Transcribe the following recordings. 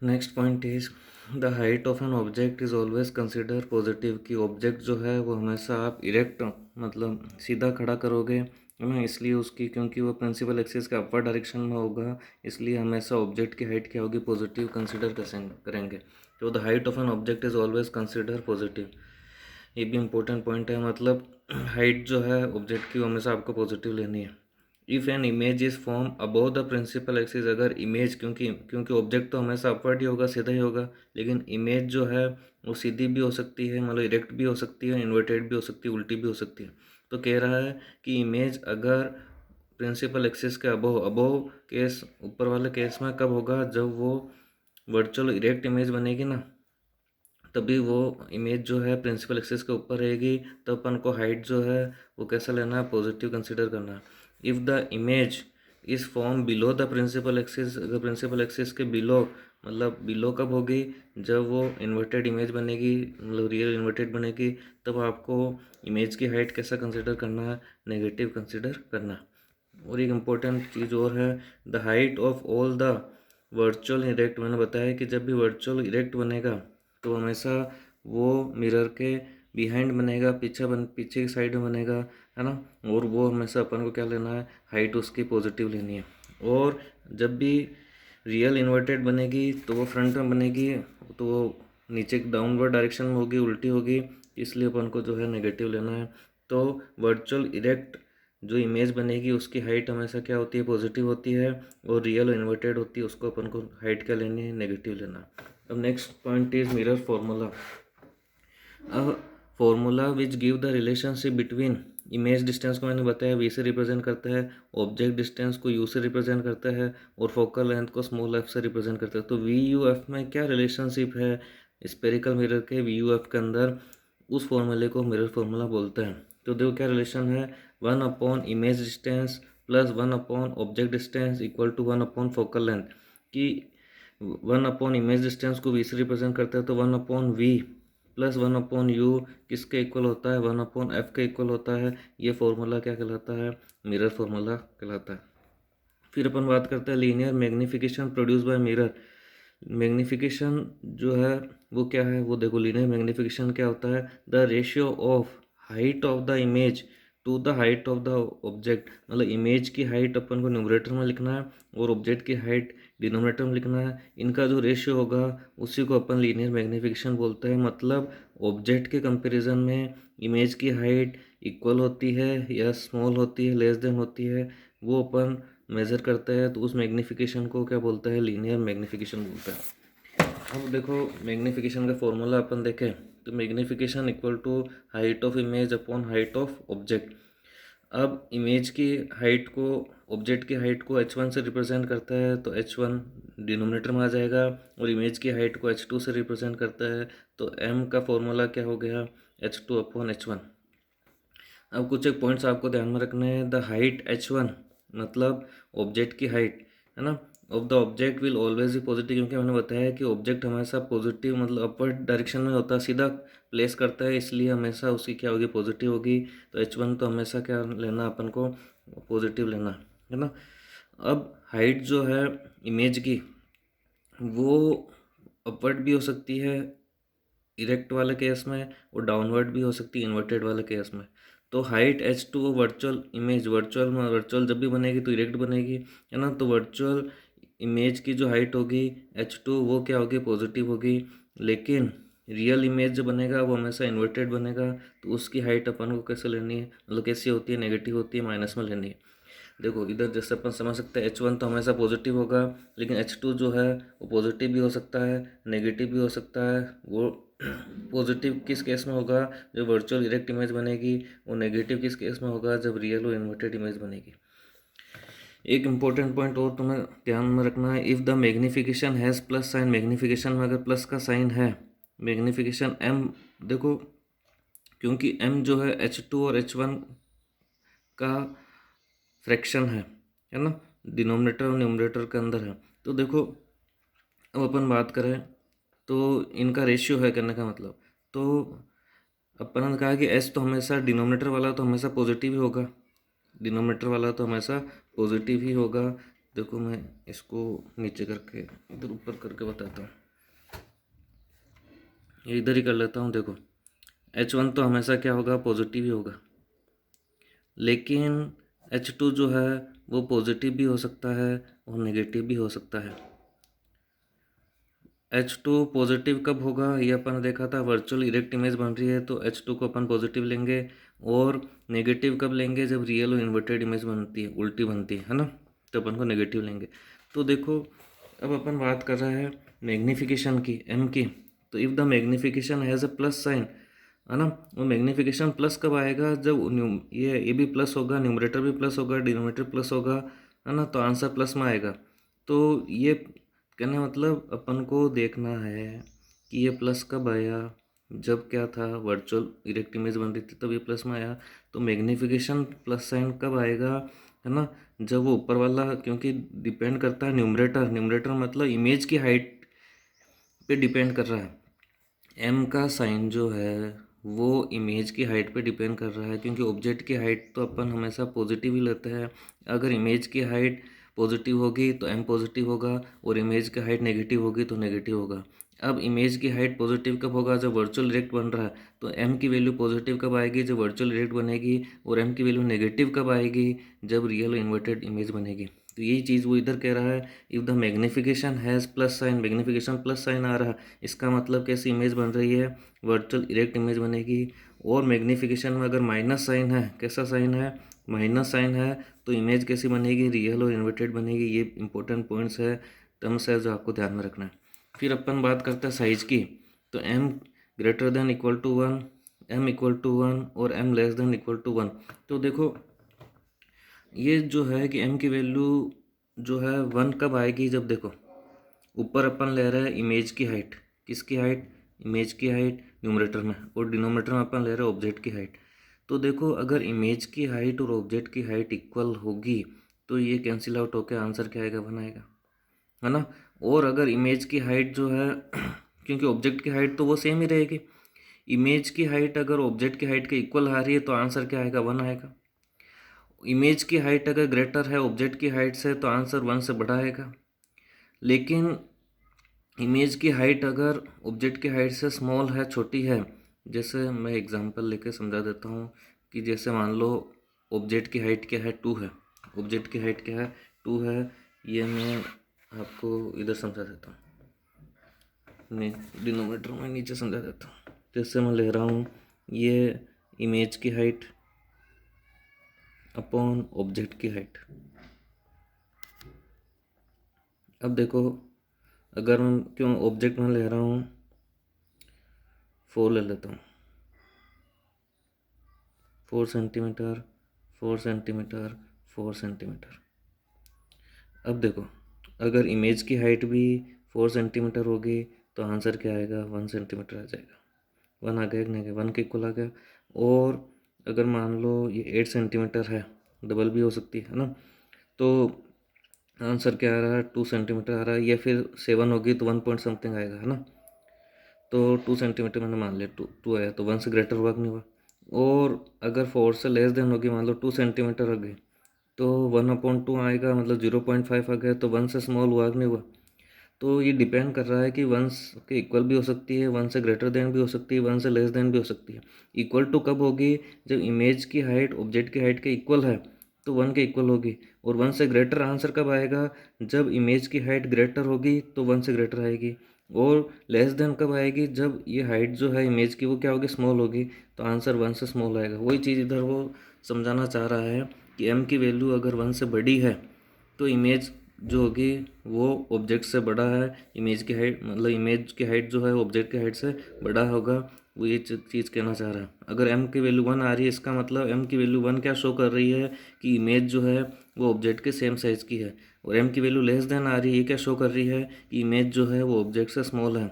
Next point is the height of an object is always consider positive. कि object जो है वो हमेशा आप इरेक्ट मतलब सीधा खड़ा करोगे, है ना, इसलिए उसकी, क्योंकि वो प्रिंसिपल एक्सिस के अपवर्ड डायरेक्शन में होगा, इसलिए हमेशा ऑब्जेक्ट की हाइट क्या होगी, पॉजिटिव कंसिडर करेंगे। तो the height of an object is always consider positive. ये भी इंपॉर्टेंट पॉइंट है, मतलब हाइट जो है ऑब्जेक्ट की वो हमेशा आपको पॉजिटिव लेनी है। If an image is form above the principal axis, अगर इमेज, क्योंकि क्योंकि ऑब्जेक्ट तो हमेशा अपवर्ड ही होगा, सीधा ही होगा, लेकिन इमेज जो है वो सीधी भी हो सकती है, मतलब इरेक्ट भी हो सकती है, इन्वर्टेड भी हो सकती है, उल्टी भी हो सकती है। तो कह रहा है कि इमेज अगर प्रिंसिपल एक्सिस के अबव, अबव केस ऊपर वाले केस में कब होगा, जब वो वर्चुअल इरेक्ट इमेज बनेगी ना, तभी वो इमेज जो है प्रिंसिपल एक्सिस के ऊपर रहेगी। तो अपन को हाइट जो है वो कैसा लेना है, पॉजिटिव कंसिडर करना है। If the image is form below the principal axis, अगर प्रिंसिपल एक्सिस के बिलो, मतलब बिलो कब होगी, जब वो इन्वर्टेड इमेज बनेगी, मतलब रियल इन्वर्टेड बनेगी, तब आपको इमेज की हाइट कैसा कंसिडर करना है, नेगेटिव कंसिडर करना है। और एक इम्पोर्टेंट चीज़ और है, the height of all the virtual erect, मैंने बताया कि जब भी वर्चुअल इरेक्ट बनेगा तो हमेशा वो मिरर के बिहाइंड बनेगा, पीछे की साइड में बनेगा, है ना। और वो हमेशा अपन को क्या लेना है, हाइट उसकी पॉजिटिव लेनी है। और जब भी रियल इन्वर्टेड बनेगी तो वो फ्रंट में बनेगी, तो वो नीचे डाउनवर्ड डायरेक्शन में होगी, उल्टी होगी, इसलिए अपन को जो है नेगेटिव लेना है। तो वर्चुअल इरेक्ट जो इमेज बनेगी उसकी हाइट हमेशा क्या होती है, पॉजिटिव होती है, और रियल इन्वर्टेड होती है उसको अपन को हाइट क्या लेनी है, नेगेटिव लेना है। अब next point is mirror formula. अब formula which give the relationship between image distance को मैंने बताया वी से रिप्रेजेंट करता है, ऑब्जेक्ट डिस्टेंस को यू से रिप्रेजेंट करता है, और फोकल लेंथ को स्मॉल एफ से रिप्रेजेंट करता है। तो वी यू एफ में क्या रिलेशनशिप है स्पेरिकल मिरर के वी यू एफ के अंदर, उस फॉर्मूले को मिरर फॉर्मूला बोलते हैं। तो देखो क्या रिलेशन है, 1/इमेज डिस्टेंस प्लस 1/ऑब्जेक्ट डिस्टेंस इक्वल टू 1/फोकल लेंथ। कि 1/इमेज डिस्टेंस को वी से रिप्रेजेंट करता है, तो 1/वी प्लस 1/यू किसके इक्वल होता है, 1/एफ के इक्वल होता है। ये फॉर्मूला क्या कहलाता है, मिरर फॉर्मूला कहलाता है। फिर अपन बात करते हैं linear magnification produce by mirror. Magnification जो है वो क्या है, वो देखो, लीनियर मैग्निफिकेशन क्या होता है, the ratio of height of the image to the height of the object. मतलब इमेज की हाइट अपन को न्यूमरेटर में लिखना है और ऑब्जेक्ट की हाइट डिनोमिनेटर में लिखना है, इनका जो रेशियो होगा उसी को अपन लीनियर मैग्निफिकेशन बोलते हैं। मतलब ऑब्जेक्ट के कंपैरिजन में इमेज की हाइट इक्वल होती है या स्मॉल होती है, लेस देन होती है, वो अपन मेज़र करते हैं, तो उस मैग्निफिकेशन को क्या बोलता है, लीनियर मैग्निफिकेशन बोलता है। अब देखो मैग्निफिकेशन का फॉर्मूला अपन देखें तो magnification equal to height of image upon height of object. अब इमेज की हाइट को, ऑब्जेक्ट की हाइट को h1 से रिप्रेजेंट करता है, तो h1 डिनोमिनेटर में आ जाएगा, और इमेज की हाइट को h2 से रिप्रेजेंट करता है, तो m का फॉर्मूला क्या हो गया, h2/h1। अब कुछ एक पॉइंट्स आपको ध्यान में रखने हैं, द हाइट h1 मतलब ऑब्जेक्ट की हाइट, है ना, of the object will always भी पॉजिटिव, क्योंकि मैंने बताया कि ऑब्जेक्ट हमेशा पॉजिटिव मतलब अपवर्ड डायरेक्शन में होता है, सीधा प्लेस करता है, इसलिए हमेशा उसकी क्या होगी, पॉजिटिव होगी। तो h1 तो हमेशा क्या लेना अपन को, पॉजिटिव लेना है ना। अब हाइट जो है इमेज की वो अपवर्ड भी हो सकती है इरेक्ट वाले केस में, और डाउनवर्ड भी हो सकती है इन्वर्टेड वाले केस में। तो हाइट h2 वो वर्चुअल इमेज, वर्चुअल जब भी बनेगी तो इरेक्ट बनेगी, है ना। तो वर्चुअल इमेज की जो हाइट होगी h2 वो क्या होगी, पॉजिटिव होगी। लेकिन रियल इमेज जो बनेगा वो हमेशा इन्वर्टेड बनेगा, तो उसकी हाइट अपन को कैसे लेनी है, मतलब कैसी होती है, नेगेटिव होती है, माइनस में लेनी है। देखो इधर जैसे अपन समझ सकते हैं h1 तो हमेशा पॉजिटिव होगा, लेकिन h2 जो है वो पॉजिटिव भी हो सकता है, नेगेटिव भी हो सकता है। वो पॉजिटिव किस केस में होगा, जब वर्चुअल इरेक्ट इमेज बनेगी, और नेगेटिव किस केस में होगा, जब रियल और इन्वर्टेड इमेज बनेगी। एक इम्पोर्टेंट पॉइंट और तुम्हें ध्यान में रखना है, if the magnification has plus sign, magnification में अगर प्लस का साइन है, मैग्निफिकेशन m, देखो क्योंकि m जो है h2 और h1 का फ्रैक्शन है ना, डिनोमिनेटर और न्यूमरेटर के अंदर है। तो देखो अब अपन बात करें तो इनका रेशियो है, करने का मतलब, तो अपन ने कहा कि s तो हमेशा डिनोमिनेटर वाला तो हमेशा पॉजिटिव ही होगा, डिनोमिनेटर वाला तो हमेशा पॉजिटिव ही होगा, देखो मैं इसको नीचे करके इधर ऊपर करके बताता हूँ, ये इधर ही कर लेता हूँ। देखो H1 तो हमेशा क्या होगा, पॉजिटिव ही होगा, लेकिन H2 जो है वो पॉजिटिव भी हो सकता है और नेगेटिव भी हो सकता है। H2 पॉजिटिव कब होगा, ये अपन ने देखा था, वर्चुअल इरेक्ट इमेज बन रही है तो H2 को अपन पॉजिटिव लेंगे, और नेगेटिव कब लेंगे, जब रियल और इन्वर्टेड इमेज बनती है, उल्टी बनती है ना, तो अपन को नेगेटिव लेंगे। तो देखो अब अपन बात कर रहे हैं मैग्नीफिकेशन की, M की। तो if the magnification has a plus sign, है ना, वो मैग्नीफिकेशन प्लस कब आएगा, जब ये भी प्लस होगा, न्यूमरेटर भी प्लस होगा, डिनोमिनेटर प्लस होगा, है ना, तो आंसर प्लस में आएगा। तो ये कहने मतलब अपन को देखना है कि ये प्लस कब आया, जब क्या था, वर्चुअल इरेक्ट इमेज बन रही थी तब ये प्लस में आया। तो मैग्नीफिकेशन प्लस साइन कब आएगा, है ना, जब वो ऊपर वाला, क्योंकि डिपेंड करता है न्यूमरेटर, न्यूमरेटर मतलब इमेज की हाइट पे डिपेंड कर रहा है। एम का साइन जो है वो इमेज की हाइट पे डिपेंड कर रहा है, क्योंकि ऑब्जेक्ट की हाइट तो अपन हमेशा पॉजिटिव ही लेते हैं। अगर इमेज की हाइट पॉजिटिव होगी तो एम पॉजिटिव होगा, और इमेज की हाइट नेगेटिव होगी तो नेगेटिव होगा। अब इमेज की हाइट पॉजिटिव कब होगा, जब वर्चुअल इरेक्ट बन रहा है, तो एम की वैल्यू पॉजिटिव कब आएगी, जब वर्चुअल इरेक्ट बनेगी, और एम की वैल्यू नेगेटिव कब आएगी, जब रियल इन्वर्टेड इमेज बनेगी। तो यही चीज़ वो इधर कह रहा है, if the magnification has plus sign, magnification plus sign आ रहा है, इसका मतलब कैसी इमेज बन रही है, वर्चुअल इरेक्ट इमेज बनेगी। और मैग्नीफिकेशन में अगर माइनस साइन है, कैसा साइन है, माइनस साइन है, तो इमेज कैसी बनेगी, रियल और इन्वर्टेड बनेगी। ये इंपॉर्टेंट पॉइंट्स है, टर्म्स है जो आपको ध्यान में रखना है। फिर अपन बात करते हैं साइज की। तो m greater than equal to 1, m equal to 1 और m less than equal to 1। तो देखो ये जो है कि m की वैल्यू जो है 1 कब आएगी, जब देखो ऊपर अपन ले रहे हैं इमेज की हाइट, किसकी हाइट, इमेज की हाइट न्यूमरेटर में, और डिनोमिनेटर में अपन ले रहे हैं ऑब्जेक्ट की हाइट। तो देखो अगर इमेज की हाइट और ऑब्जेक्ट की हाइट इक्वल होगी तो ये कैंसिल आउट होकर आंसर क्या आएगा, 1 आएगा, है ना। और अगर इमेज की हाइट जो है क्योंकि ऑब्जेक्ट की हाइट तो वो सेम ही रहेगी, इमेज की हाइट अगर ऑब्जेक्ट की हाइट के इक्वल आ रही है तो आंसर क्या आएगा, 1 आएगा। इमेज की हाइट अगर ग्रेटर है ऑब्जेक्ट की हाइट से तो आंसर 1 से बड़ा आएगा। लेकिन इमेज की हाइट अगर ऑब्जेक्ट की हाइट से स्मॉल है, छोटी है, जैसे मैं एग्जांपल लेके समझा देता हूँ कि जैसे मान लो ऑब्जेक्ट की हाइट क्या है, 2 है, ऑब्जेक्ट की हाइट क्या है, 2 है। ये मैं आपको इधर समझा देता हूँ, नहीं डिनोमिनेटर में नीचे समझा देता हूँ। जैसे मैं ले रहा हूँ ये इमेज की हाइट अपॉन ऑब्जेक्ट की हाइट। अब देखो अगर मैं क्यों ऑब्जेक्ट में ले रहा हूँ 4 ले लेता हूँ, 4 सेंटीमीटर, 4 सेंटीमीटर, 4 सेंटीमीटर। अब देखो अगर इमेज की हाइट भी 4 सेंटीमीटर होगी तो आंसर क्या आएगा, 1 सेंटीमीटर आ जाएगा। 1 आ गया कि नहीं गया, 1 के इक्वल आ गया। और अगर मान लो ये 8 सेंटीमीटर है, डबल भी हो सकती है ना, तो आंसर क्या आ रहा है, 2 सेंटीमीटर आ रहा है। या फिर 7 होगी तो 1 पॉइंट समथिंग आएगा, है ना। तो 2 सेंटीमीटर मैंने मान लिया, टू आया, तो 1 से ग्रेटर हुआ कि नहीं हुआ। और अगर 4 से लेस देन होगी, मान लो 2 सेंटीमीटर हो गई, तो 1/2 आएगा, मतलब 0.5 आ गया, तो 1 से स्मॉल हुआ कि नहीं हुआ। तो ये डिपेंड कर रहा है कि 1 के इक्वल भी हो सकती है, 1 से ग्रेटर देन भी हो सकती है, 1 से लेस देन भी हो सकती है। इक्वल टू कब होगी, जब इमेज की हाइट ऑब्जेक्ट की हाइट के इक्वल है तो 1 के इक्वल होगी। और 1 से ग्रेटर आंसर कब आएगा, जब इमेज की हाइट ग्रेटर होगी तो 1 से ग्रेटर आएगी। और लेस देन कब आएगी, जब ये हाइट जो है इमेज की वो क्या होगी, स्मॉल होगी, तो आंसर 1 से स्मॉल आएगा। वही चीज़ इधर वो समझाना चाह रहा है कि m की वैल्यू अगर 1 से बड़ी है तो इमेज जो होगी वो ऑब्जेक्ट से बड़ा है, इमेज की हाइट मतलब इमेज की हाइट जो है ऑब्जेक्ट की हाइट से बड़ा होगा। वो ये चीज़ कहना चाह रहा है। अगर m की वैल्यू 1 आ रही है, इसका मतलब m की वैल्यू 1 क्या शो कर रही है कि इमेज जो है वो ऑब्जेक्ट के सेम साइज़ की है। और m की वैल्यू लेस देन आ रही है, ये क्या शो कर रही है कि इमेज जो है वो ऑब्जेक्ट से स्मॉल है।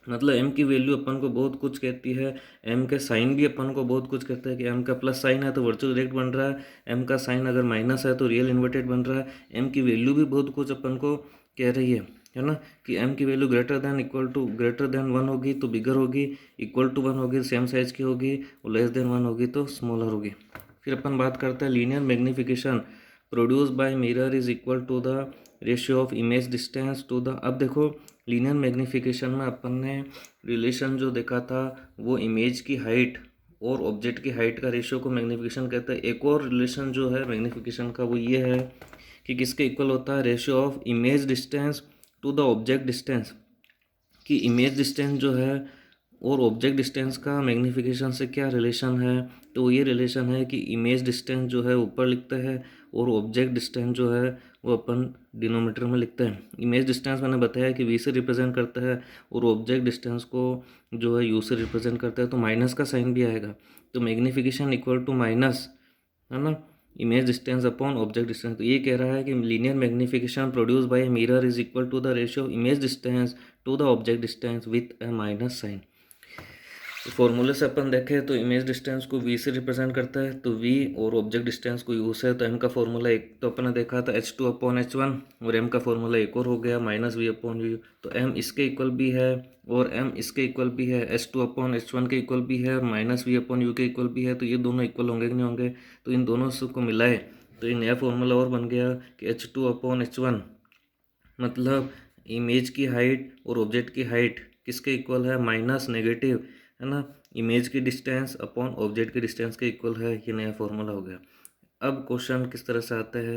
मतलब m की वैल्यू अपन को बहुत कुछ कहती है, m के साइन भी अपन को बहुत कुछ कहता है कि m का प्लस साइन है तो वर्चुअल डायरेक्ट बन रहा है, m का साइन अगर माइनस है तो रियल इन्वर्टेड बन रहा है। m की वैल्यू भी बहुत कुछ अपन को कह रही है ना, कि m की value greater than equal to greater than 1 होगी तो बिगर होगी, इक्वल टू 1 होगी सेम साइज की होगी, और लेस देन 1 होगी तो स्मॉलर होगी। फिर अपन बात करते हैं linear magnification produce by mirror is equal to the ratio of image distance to the. अब देखो लीनियर मैग्नीफिकेशन में अपन ने रिलेशन जो देखा था वो इमेज की हाइट और ऑब्जेक्ट की हाइट का रेशियो को मैग्नीफिकेशन कहते हैं। एक और रिलेशन जो है मैग्नीफिकेशन का वो ये है कि किसके इक्वल होता है, ratio of image distance to the object distance, कि इमेज डिस्टेंस जो है और ऑब्जेक्ट डिस्टेंस का मैग्नीफिकेशन से क्या रिलेशन है। तो ये रिलेशन है कि इमेज डिस्टेंस जो है ऊपर लिखते हैं और ऑब्जेक्ट डिस्टेंस जो है वो अपन डिनोमीटर में लिखते हैं। इमेज डिस्टेंस मैंने बताया कि वी से रिप्रेजेंट करता है और ऑब्जेक्ट डिस्टेंस को जो है यू से रिप्रेजेंट करता है, तो माइनस का साइन भी आएगा। तो मैग्नीफिकेशन इक्वल टू माइनस, है ना, image distance upon object distance. तो ये कह रहा है कि linear magnification produce by mirror is equal to the ratio of image distance to the object distance with a minus sign. तो फॉर्मूले से अपन देखें तो इमेज डिस्टेंस को v से रिप्रेजेंट करता है, तो v और ऑब्जेक्ट डिस्टेंस को u से। तो m का फॉर्मूला एक तो अपन ने देखा था h2/h1 और m का फॉर्मूला एक और हो गया -v/v। तो m इसके इक्वल भी है और m इसके इक्वल भी है, h2/h1 के इक्वल भी है और -v/u के इक्वल भी है। तो ये दोनों इक्वल होंगे कि नहीं होंगे, तो इन दोनों को मिलाए तो ये नया फॉर्मूला और बन गया कि h2/h1 मतलब इमेज की हाइट और ऑब्जेक्ट की हाइट किसके इक्वल है, माइनस नेगेटिव, है ना, इमेज की डिस्टेंस अपॉन ऑब्जेक्ट की डिस्टेंस के इक्वल है। ये नया फॉर्मूला हो गया। अब क्वेश्चन किस तरह से आता है